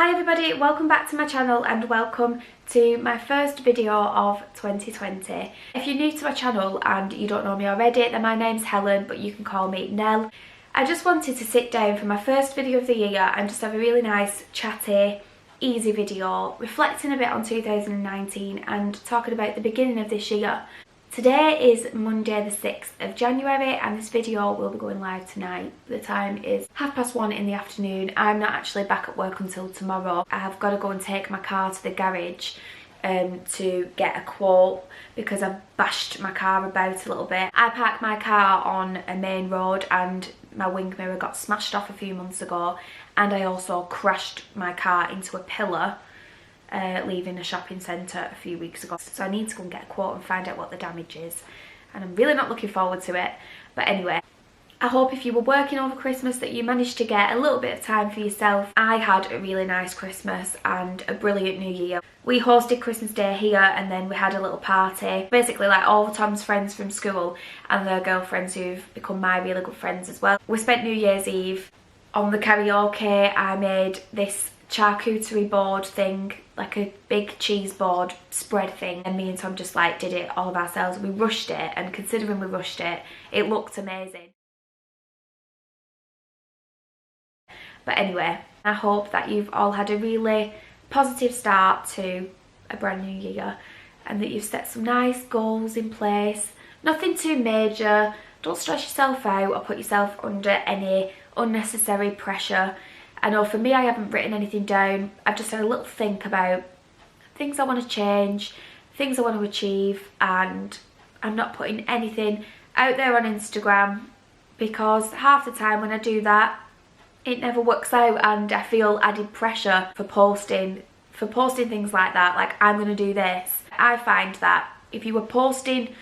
Hi everybody, welcome back to my channel and welcome to my first video of 2020. If you're new to my channel and you don't know me already, then my name's Helen, but you can call me Nell. I just wanted to sit down for my first video of the year and just have a really nice, chatty, easy video, reflecting a bit on 2019 and talking about the beginning of this year. Today is Monday the 6th of January and this video will be going live tonight. The time is 1:30 in the afternoon. I'm not actually back at work until tomorrow. I've got to go and take my car to the garage to get a quote because I bashed my car about a little bit. I parked my car on a main road and my wing mirror got smashed off a few months ago, and I also crashed my car into a pillar leaving a shopping centre a few weeks ago. So I need to go and get a quote and find out what the damage is, and I'm really not looking forward to it. But anyway, I hope if you were working over Christmas that you managed to get a little bit of time for yourself. I had a really nice Christmas and a brilliant New Year. We hosted Christmas Day here and then we had a little party. Basically like all of Tom's friends from school and their girlfriends who've become my really good friends as well. We spent New Year's Eve on the karaoke. I made this charcuterie board thing, like a big cheese board spread thing, and me and Tom just like did it all of ourselves. We rushed it, and considering we rushed it, it looked amazing. But anyway, I hope that you've all had a really positive start to a brand new year and that you've set some nice goals in place. Nothing too major. Don't stress yourself out or put yourself under any unnecessary pressure. I know for me, I haven't written anything down. I've just had a little think about things I want to change, things I want to achieve, and I'm not putting anything out there on Instagram because half the time when I do that, it never works out and I feel added pressure for posting things like that, like I'm going to do this. I find that if you were posting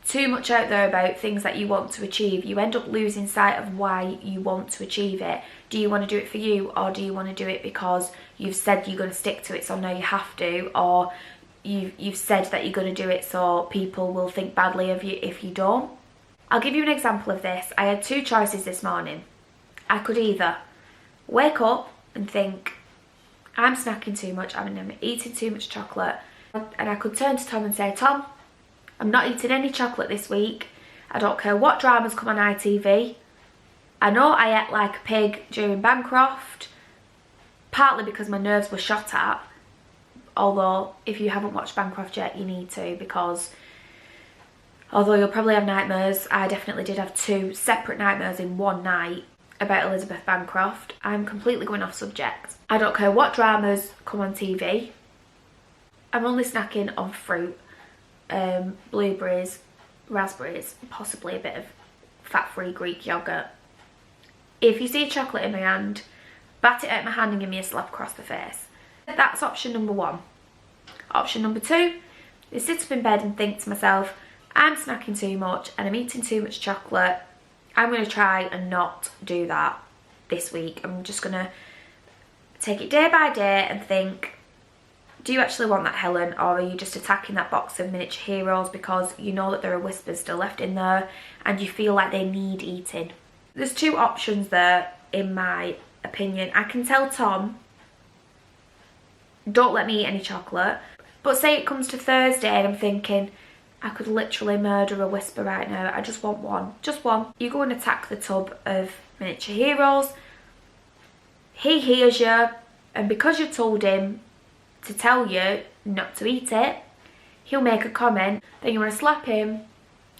too much out there about things that you want to achieve, you end up losing sight of why you want to achieve it. Do you want to do it for you, or do you want to do it because you've said you're going to stick to it so now you have to, or you've said that you're going to do it so people will think badly of you if you don't? I'll give you an example of this. I had two choices this morning. I could either wake up and think I'm snacking too much, I'm eating too much chocolate, and I could turn to Tom and say, Tom, I'm not eating any chocolate this week. I don't care what dramas come on ITV. I know I ate like a pig during Bancroft, partly because my nerves were shot at, although if you haven't watched Bancroft yet, you need to, because although you'll probably have nightmares, I definitely did have two separate nightmares in one night about Elizabeth Bancroft. I'm completely going off subject. I don't care what dramas come on TV. I'm only snacking on fruit. Blueberries, raspberries, possibly a bit of fat-free Greek yogurt. If you see chocolate in my hand, bat it out my hand and give me a slap across the face. That's option number one. Option number two is sit up in bed and think to myself, I'm snacking too much and I'm eating too much chocolate. I'm going to try and not do that this week. I'm just going to take it day by day and think, do you actually want that, Helen, or are you just attacking that box of miniature heroes because you know that there are whispers still left in there and you feel like they need eating? There's two options there, in my opinion. I can tell Tom, don't let me eat any chocolate, but say it comes to Thursday and I'm thinking, I could literally murder a whisper right now. I just want one. Just one. You go and attack the tub of miniature heroes. He hears you, and because you've told him to tell you not to eat it, he'll make a comment, then you want to slap him,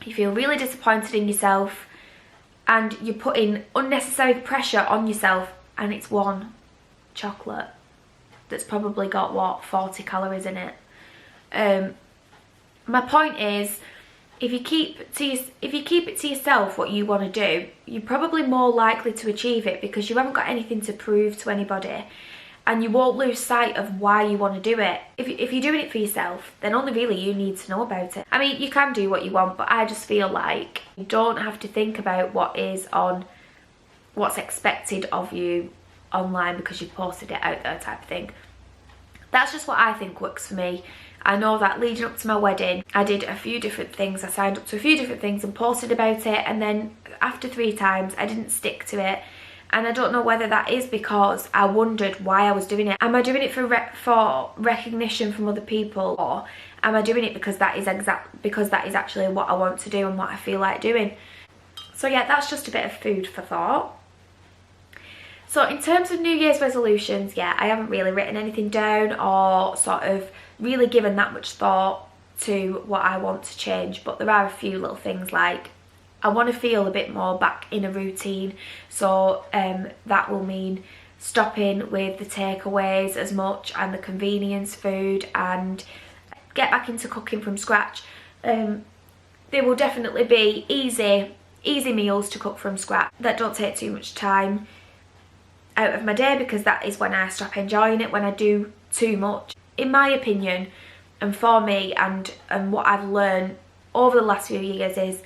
you feel really disappointed in yourself, and you're putting unnecessary pressure on yourself, and it's one chocolate that's probably got, what, 40 calories in it. My point is, if you keep it to yourself what you want to do, you're probably more likely to achieve it because you haven't got anything to prove to anybody. And you won't lose sight of why you want to do it. If you're doing it for yourself, then only really you need to know about it. I mean, you can do what you want, but I just feel like you don't have to think about what's expected of you online because you've posted it out there type of thing. That's just what I think works for me. I know that leading up to my wedding, I did a few different things. I signed up to a few different things and posted about it, and then after 3 times, I didn't stick to it. And I don't know whether that is because I wondered why I was doing it. Am I doing it for recognition from other people, or am I doing it because that is actually what I want to do and what I feel like doing? So yeah, that's just a bit of food for thought. So in terms of New Year's resolutions, yeah, I haven't really written anything down or sort of really given that much thought to what I want to change, but there are a few little things, like I want to feel a bit more back in a routine, so that will mean stopping with the takeaways as much and the convenience food, and get back into cooking from scratch. There will definitely be easy meals to cook from scratch that don't take too much time out of my day, because that is when I stop enjoying it, when I do too much. In my opinion, and for me, and what I've learned over the last few years is,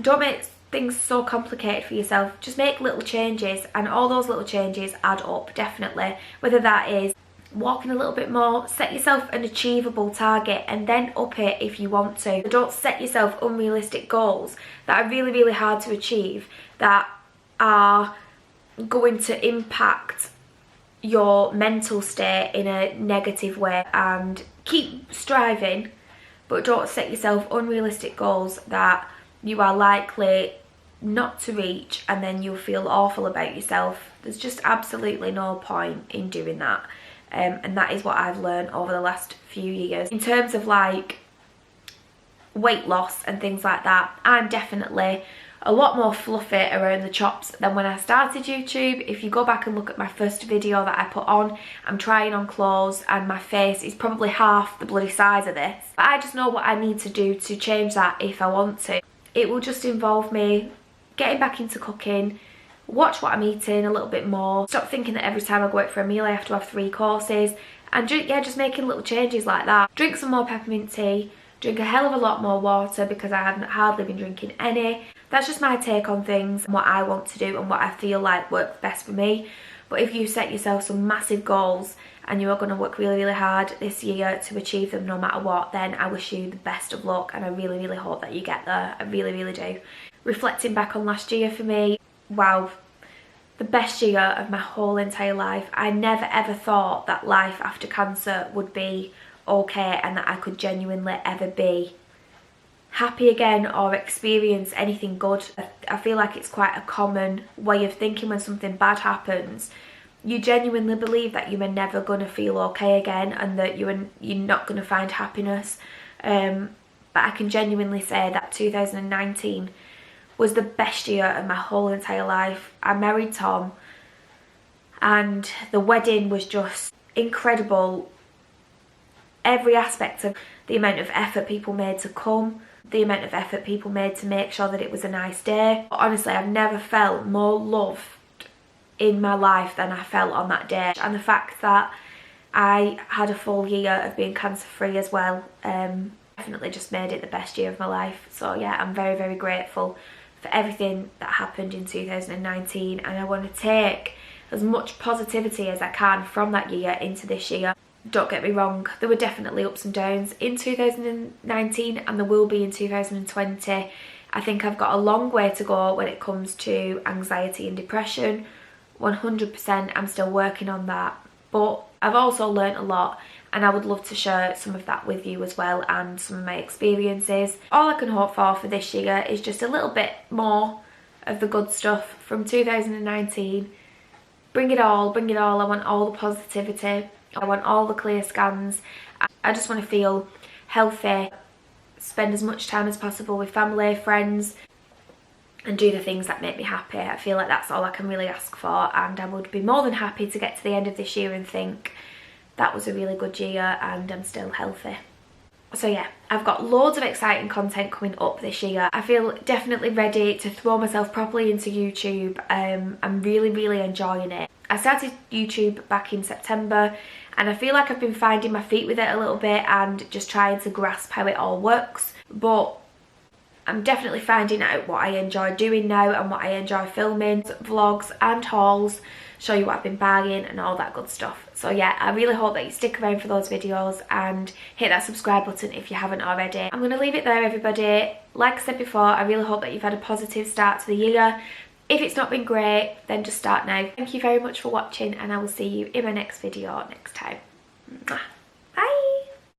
don't make things so complicated for yourself. Just make little changes, and all those little changes add up, definitely. Whether that is walking a little bit more, set yourself an achievable target and then up it if you want to. Don't set yourself unrealistic goals that are really, really hard to achieve, that are going to impact your mental state in a negative way. And keep striving, but don't set yourself unrealistic goals that you are likely not to reach, and then you'll feel awful about yourself. There's just absolutely no point in doing that. And that is what I've learned over the last few years. In terms of like weight loss and things like that, I'm definitely a lot more fluffy around the chops than when I started YouTube. If you go back and look at my first video that I put on, I'm trying on clothes and my face is probably half the bloody size of this. But I just know what I need to do to change that if I want to. It will just involve me getting back into cooking, watch what I'm eating a little bit more, stop thinking that every time I go out for a meal I have to have 3 courses, and just making little changes like that. Drink some more peppermint tea, drink a hell of a lot more water, because I haven't hardly been drinking any. That's just my take on things and what I want to do and what I feel like works best for me. But if you set yourself some massive goals and you are going to work really, really hard this year to achieve them no matter what, then I wish you the best of luck, and I really, really hope that you get there. I really, really do. Reflecting back on last year for me, wow, the best year of my whole entire life. I never ever thought that life after cancer would be okay and that I could genuinely ever be happy again or experience anything good. I feel like it's quite a common way of thinking when something bad happens. You genuinely believe that you are never going to feel okay again, and that you're not going to find happiness. But I can genuinely say that 2019 was the best year of my whole entire life. I married Tom and the wedding was just incredible. Every aspect of the amount of effort people made to come, the amount of effort people made to make sure that it was a nice day. But honestly, I've never felt more loved in my life than I felt on that day. And the fact that I had a full year of being cancer free as well definitely just made it the best year of my life. So yeah, I'm very, very grateful for everything that happened in 2019, and I want to take as much positivity as I can from that year into this year. Don't get me wrong, there were definitely ups and downs in 2019, and there will be in 2020. I think I've got a long way to go when it comes to anxiety and depression. 100% I'm still working on that, but I've also learnt a lot, and I would love to share some of that with you as well, and some of my experiences. All I can hope for this year is just a little bit more of the good stuff from 2019. Bring it all. I want all the positivity. I want all the clear scans. I just want to feel healthy, spend as much time as possible with family, friends, and do the things that make me happy. I feel like that's all I can really ask for, and I would be more than happy to get to the end of this year and think that was a really good year and I'm still healthy. So yeah, I've got loads of exciting content coming up this year. I feel definitely ready to throw myself properly into YouTube. I'm really, really enjoying it. I started YouTube back in September, and I feel like I've been finding my feet with it a little bit and just trying to grasp how it all works. But I'm definitely finding out what I enjoy doing now and what I enjoy filming, vlogs and hauls, show you what I've been buying and all that good stuff. So yeah, I really hope that you stick around for those videos and hit that subscribe button if you haven't already. I'm going to leave it there, everybody. Like I said before, I really hope that you've had a positive start to the year. If it's not been great, then just start now. Thank you very much for watching, and I will see you in my next video next time. Mwah.